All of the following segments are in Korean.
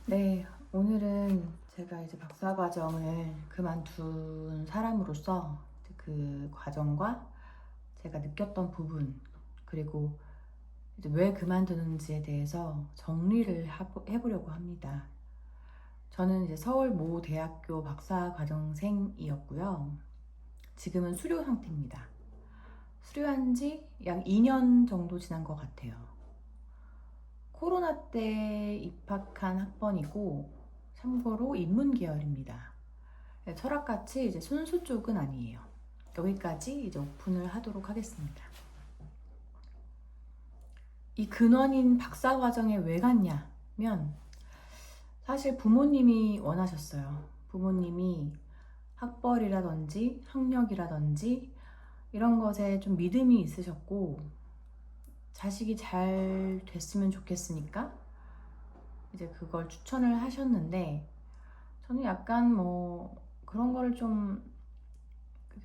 네, 오늘은 제가 이제 박사 과정을 그만둔 사람으로서 그 과정과 제가 느꼈던 부분, 그리고 이제 왜 그만두는지에 대해서 정리를 해보려고 합니다. 저는 이제 서울 모 대학교 박사 과정생이었고요. 지금은 수료 상태입니다. 수료한 지 약 2년 정도 지난 것 같아요. 코로나 때 입학한 학번이고, 참고로 인문 계열입니다. 철학같이 이제 순수 쪽은 아니에요. 여기까지 이제 오픈을 하도록 하겠습니다. 이 근원인 박사 과정에 왜 갔냐면, 사실 부모님이 원하셨어요. 부모님이 학벌이라든지 학력이라든지 이런 것에 좀 믿음이 있으셨고, 자식이 잘 됐으면 좋겠으니까 이제 그걸 추천을 하셨는데, 저는 약간 뭐 그런 거를 좀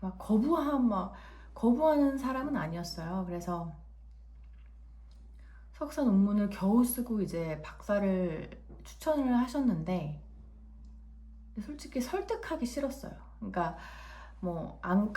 막 거부하는 사람은 아니었어요. 그래서 석사 논문을 겨우 쓰고 이제 박사를 추천을 하셨는데, 솔직히 설득하기 싫었어요. 그러니까 뭐 안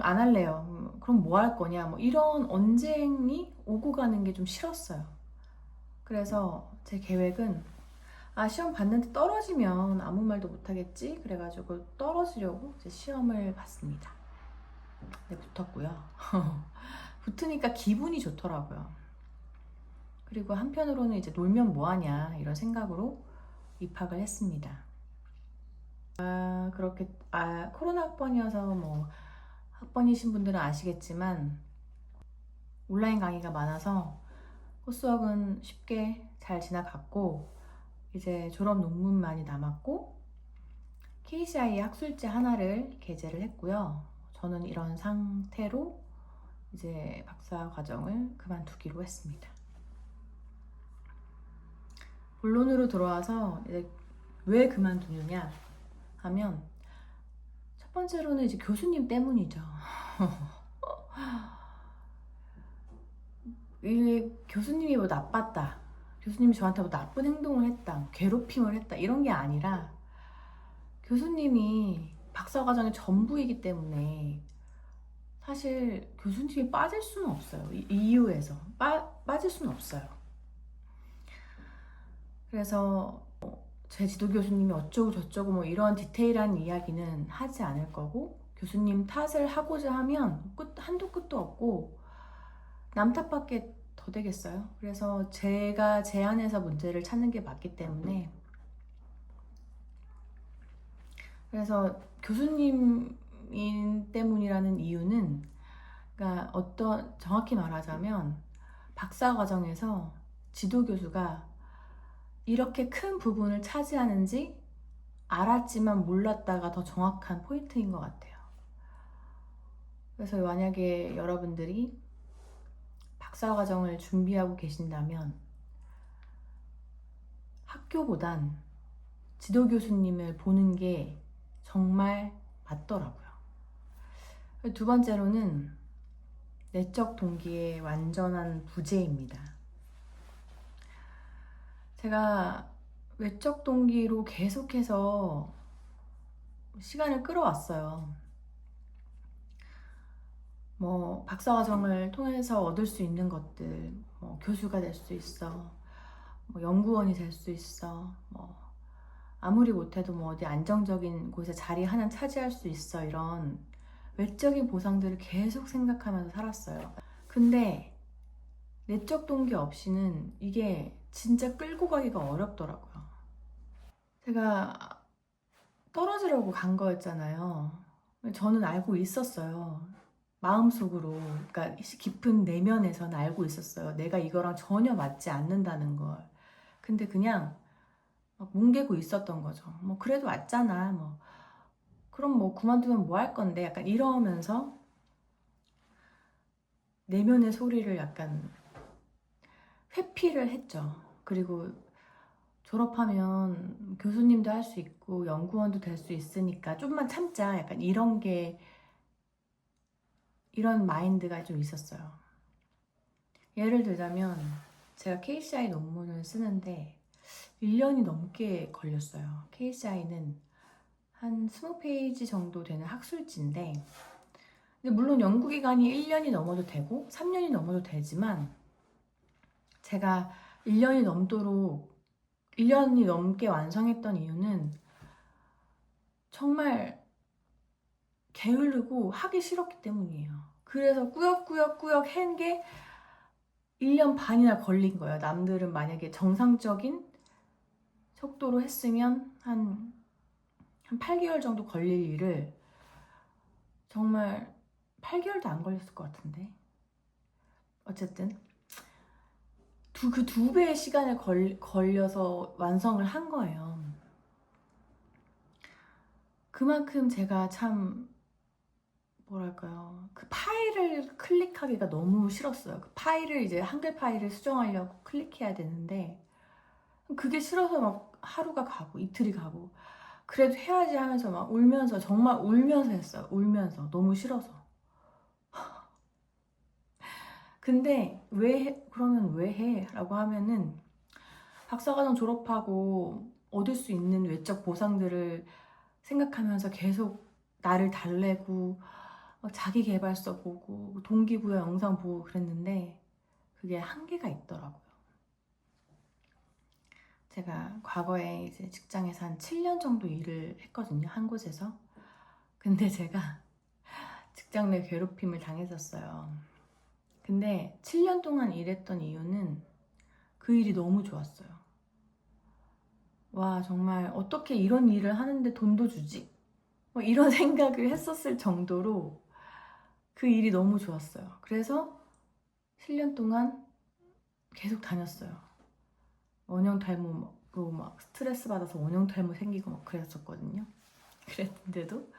할래요. 그럼 뭐 할 거냐, 뭐 이런 언쟁이 오고 가는 게 좀 싫었어요. 그래서 제 계획은, 시험 봤는데 떨어지면 아무 말도 못 하겠지, 그래가지고 떨어지려고 이제 시험을 봤습니다. 네, 붙었고요. 붙으니까 기분이 좋더라고요. 그리고 한편으로는 이제 놀면 뭐하냐 이런 생각으로 입학을 했습니다. 그렇게 코로나 학번이어서 뭐 학번이신 분들은 아시겠지만, 온라인 강의가 많아서 코스웍은 쉽게 잘 지나갔고, 이제 졸업 논문만이 남았고, KCI 학술지 하나를 게재를 했고요. 저는 이런 상태로 이제 박사 과정을 그만두기로 했습니다. 본론으로 들어와서 이제 왜 그만두느냐 하면, 첫 번째로는 이제 교수님 때문이죠. 이 교수님이 뭐 나빴다, 교수님이 저한테 뭐 나쁜 행동을 했다, 괴롭힘을 했다, 이런 게 아니라, 교수님이 박사과정의 전부이기 때문에 사실 교수님이 빠질 수는 없어요. 이 이유에서 빠질 수는 없어요. 그래서 제 지도 교수님이 어쩌고 저쩌고 뭐 이런 디테일한 이야기는 하지 않을 거고, 교수님 탓을 하고자 하면 한도 끝도 없고 남 탓밖에 더 되겠어요. 그래서 제가 제 안에서 문제를 찾는 게 맞기 때문에, 그래서 교수님 때문이라는 이유는, 그러니까 정확히 말하자면 박사 과정에서 지도 교수가 이렇게 큰 부분을 차지하는지 알았지만 몰랐다가 더 정확한 포인트인 것 같아요. 그래서 만약에 여러분들이 박사 과정을 준비하고 계신다면 학교보단 지도 교수님을 보는 게 정말 맞더라고요. 두 번째로는 내적 동기의 완전한 부재입니다. 제가 외적 동기로 계속해서 시간을 끌어왔어요. 뭐 박사과정을 통해서 얻을 수 있는 것들, 뭐 교수가 될 수 있어, 뭐 연구원이 될 수 있어, 뭐 아무리 못해도 뭐 어디 안정적인 곳에 자리 하나 차지할 수 있어, 이런 외적인 보상들을 계속 생각하면서 살았어요. 근데 내적 동기 없이는 이게 진짜 끌고 가기가 어렵더라고요. 제가 떨어지려고 간 거였잖아요. 저는 알고 있었어요. 마음속으로, 그러니까 깊은 내면에서는 알고 있었어요. 내가 이거랑 전혀 맞지 않는다는 걸. 근데 그냥 막 뭉개고 있었던 거죠. 뭐 그래도 왔잖아, 뭐 그럼 뭐 그만두면 뭐 할 건데, 약간 이러면서 내면의 소리를 약간 회피를 했죠. 그리고 졸업하면 교수님도 할 수 있고 연구원도 될 수 있으니까 좀만 참자, 약간 이런 마인드가 좀 있었어요. 예를 들자면, 제가 KCI 논문을 쓰는데 1년이 넘게 걸렸어요. KCI는 한 20페이지 정도 되는 학술지인데, 근데 물론 연구기간이 1년이 넘어도 되고 3년이 넘어도 되지만 제가 1년이 넘게 완성했던 이유는 정말 게으르고 하기 싫었기 때문이에요. 그래서 꾸역꾸역 한 게 1년 반이나 걸린 거예요. 남들은 만약에 정상적인 속도로 했으면 한 8개월 정도 걸릴 일을 정말 8개월도 안 걸렸을 것 같은데. 어쨌든 그 2배의 시간을 걸려서 완성을 한 거예요. 그만큼 제가 참 뭐랄까요, 그 파일을 클릭하기가 너무 싫었어요. 그 파일을 이제 한글 파일을 수정하려고 클릭해야 되는데 그게 싫어서 막 하루가 가고 이틀이 가고 그래도 해야지 하면서 막 울면서, 정말 울면서 했어요. 울면서, 너무 싫어서. 근데 그러면 왜 해? 라고 하면은 박사과정 졸업하고 얻을 수 있는 외적 보상들을 생각하면서 계속 나를 달래고 막 자기계발서 보고 동기부여 영상 보고 그랬는데 그게 한계가 있더라고요. 제가 과거에 이제 직장에서 한 7년 정도 일을 했거든요. 한 곳에서. 근데 제가 직장 내 괴롭힘을 당했었어요. 근데 7년 동안 일했던 이유는 그 일이 너무 좋았어요. 와, 정말 어떻게 이런 일을 하는데 돈도 주지? 뭐 이런 생각을 했었을 정도로 그 일이 너무 좋았어요. 그래서 7년 동안 계속 다녔어요. 원형탈모로 막 스트레스 받아서 원형탈모 생기고 막 그랬었거든요. 그랬는데도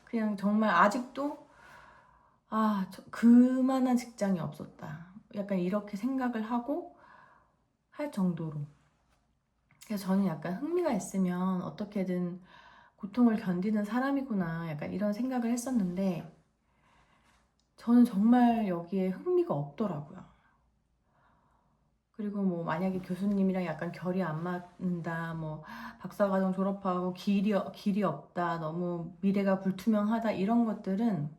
그냥 정말 아직도 그만한 직장이 없었다. 약간 이렇게 생각을 하고 할 정도로. 그래서 저는 약간 흥미가 있으면 어떻게든 고통을 견디는 사람이구나. 약간 이런 생각을 했었는데 저는 정말 여기에 흥미가 없더라고요. 그리고 뭐 만약에 교수님이랑 약간 결이 안 맞는다, 뭐 박사과정 졸업하고 길이 없다, 너무 미래가 불투명하다 이런 것들은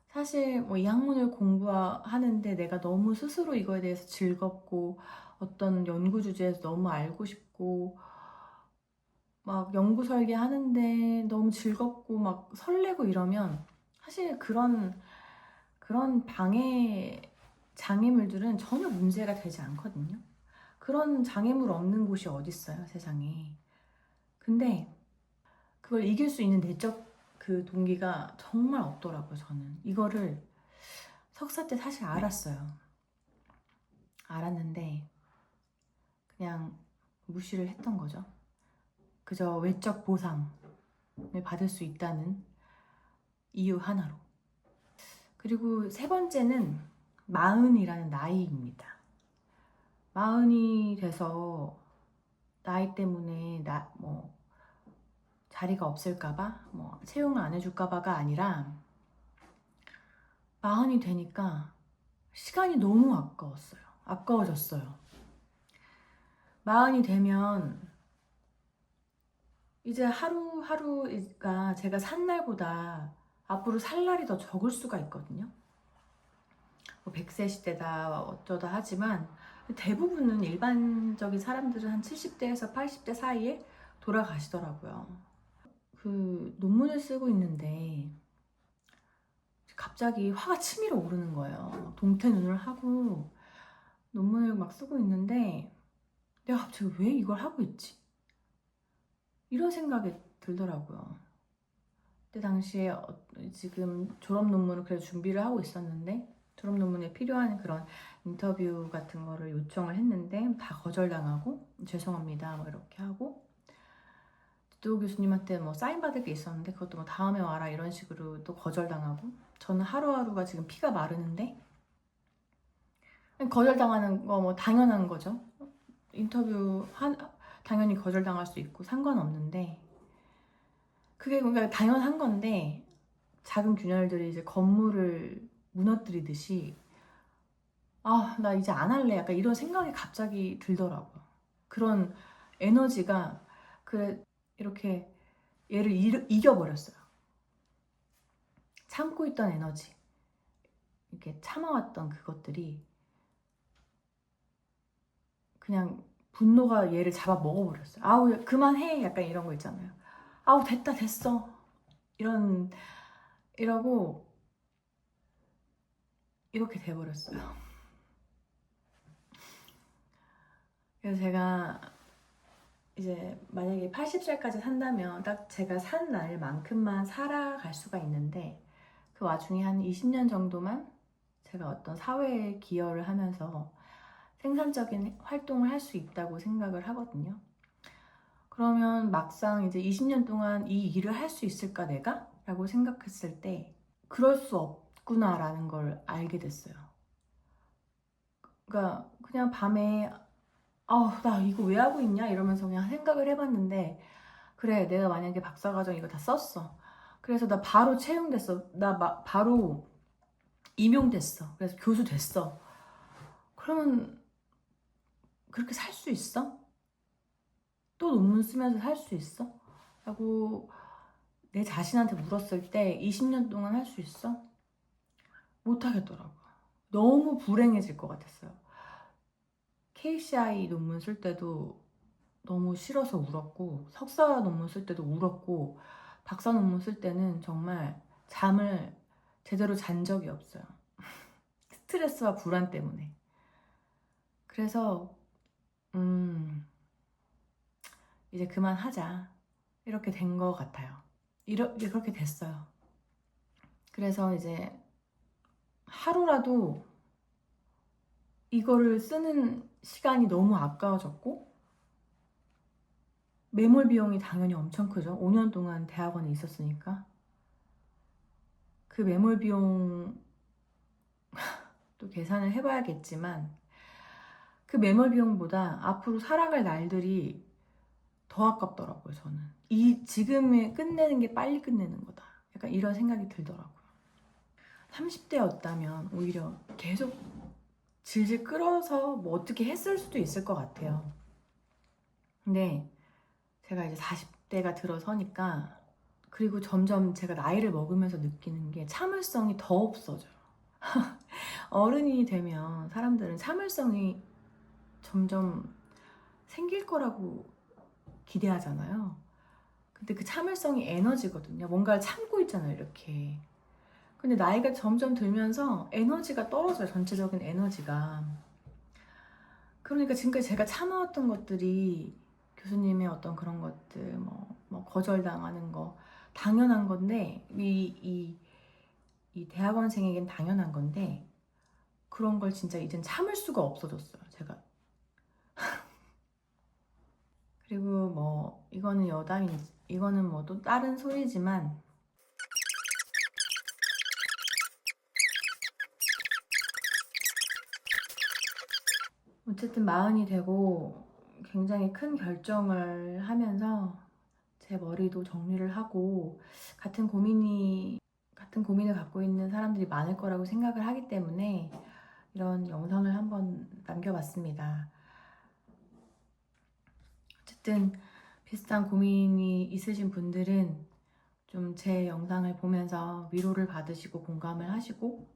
사실 뭐 이 학문을 공부하는데 내가 너무 스스로 이거에 대해서 즐겁고 어떤 연구 주제에서 너무 알고 싶고 막 연구 설계하는데 너무 즐겁고 막 설레고 이러면 사실 그런 방해 장애물들은 전혀 문제가 되지 않거든요. 그런 장애물 없는 곳이 어딨어요, 세상에. 근데 그걸 이길 수 있는 내적 그 동기가 정말 없더라고요, 저는. 이거를 석사 때 사실 알았어요. 알았는데 그냥 무시를 했던 거죠. 그저 외적 보상을 받을 수 있다는 이유 하나로. 그리고 세 번째는 마흔이라는 나이입니다. 마흔이 돼서 나이 때문에 자리가 없을까봐, 뭐 채용을 안 해줄까봐가 아니라 마흔이 되니까 시간이 너무 아까워졌어요. 마흔이 되면 이제 하루하루가 제가 산 날보다 앞으로 살 날이 더 적을 수가 있거든요. 100세 시대다 어쩌다 하지만 대부분은 일반적인 사람들은 한 70대에서 80대 사이에 돌아가시더라고요. 그 논문을 쓰고 있는데 갑자기 화가 치밀어 오르는 거예요. 동태 눈을 하고 논문을 막 쓰고 있는데 내가 갑자기 왜 이걸 하고 있지? 이런 생각이 들더라고요. 그때 당시에 지금 졸업 논문을 그래도 준비를 하고 있었는데 졸업 논문에 필요한 그런 인터뷰 같은 거를 요청을 했는데 다 거절당하고 죄송합니다 뭐 이렇게 하고 또 교수님한테 뭐 사인 받을 게 있었는데 그것도 뭐 다음에 와라 이런 식으로 또 거절당하고 저는 하루하루가 지금 피가 마르는데 거절당하는 거 뭐 당연한 거죠. 당연히 거절당할 수 있고 상관없는데 그게 뭔가 당연한 건데 작은 균열들이 이제 건물을 무너뜨리듯이 나 이제 안 할래 약간 이런 생각이 갑자기 들더라고요. 그런 에너지가 그래 이렇게 얘를 이겨버렸어요. 참고 있던 에너지, 이렇게 참아왔던 그것들이 그냥 분노가 얘를 잡아 먹어버렸어요. 아우 그만해, 약간 이런 거 있잖아요. 아우 됐다 됐어, 이러고 이렇게 돼버렸어요. 그래서 제가 이제 만약에 80살까지 산다면 딱 제가 산 날만큼만 살아갈 수가 있는데, 그 와중에 한 20년 정도만 제가 어떤 사회에 기여를 하면서 생산적인 활동을 할 수 있다고 생각을 하거든요. 그러면 막상 이제 20년 동안 이 일을 할 수 있을까 내가? 라고 생각했을 때 그럴 수 없구나라는 걸 알게 됐어요. 그러니까 그냥 밤에 나 이거 왜 하고 있냐 이러면서 그냥 생각을 해봤는데, 그래 내가 만약에 박사과정 이거 다 썼어. 그래서 나 바로 채용됐어. 바로 임용됐어. 그래서 교수 됐어. 그러면 그렇게 살 수 있어? 또 논문 쓰면서 살 수 있어? 라고 내 자신한테 물었을 때 20년 동안 할 수 있어? 못 하겠더라고요. 너무 불행해질 것 같았어요. KCI 논문 쓸 때도 너무 싫어서 울었고, 석사 논문 쓸 때도 울었고, 박사 논문 쓸 때는 정말 잠을 제대로 잔 적이 없어요. 스트레스와 불안 때문에. 그래서 이제 그만하자, 이렇게 된 것 같아요. 그렇게 됐어요. 그래서 이제 하루라도 이거를 쓰는 시간이 너무 아까워졌고, 매몰 비용이 당연히 엄청 크죠. 5년 동안 대학원에 있었으니까. 그 매몰 비용 또 계산을 해봐야겠지만, 그 매몰 비용보다 앞으로 살아갈 날들이 더 아깝더라고요. 저는 지금에 끝내는 게 빨리 끝내는 거다, 약간 이런 생각이 들더라고요. 30대였다면 오히려 계속 질질 끌어서 뭐 어떻게 했을 수도 있을 것 같아요. 근데 제가 이제 40대가 들어서니까, 그리고 점점 제가 나이를 먹으면서 느끼는 게 참을성이 더 없어져요. 어른이 되면 사람들은 참을성이 점점 생길 거라고 기대하잖아요. 근데 그 참을성이 에너지거든요. 뭔가를 참고 있잖아요, 이렇게. 근데 나이가 점점 들면서 에너지가 떨어져요, 전체적인 에너지가. 그러니까 지금까지 제가 참아왔던 것들이, 교수님의 어떤 그런 것들, 뭐 거절당하는 거, 당연한 건데, 이 대학원생에겐 당연한 건데, 그런 걸 진짜 이젠 참을 수가 없어졌어요, 제가. 그리고 뭐 이거는 뭐 또 다른 소리지만, 어쨌든 마흔이 되고 굉장히 큰 결정을 하면서 제 머리도 정리를 하고, 같은 고민을 갖고 있는 사람들이 많을 거라고 생각을 하기 때문에 이런 영상을 한번 남겨봤습니다. 어쨌든 비슷한 고민이 있으신 분들은 좀 제 영상을 보면서 위로를 받으시고 공감을 하시고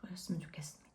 그러셨으면 좋겠습니다.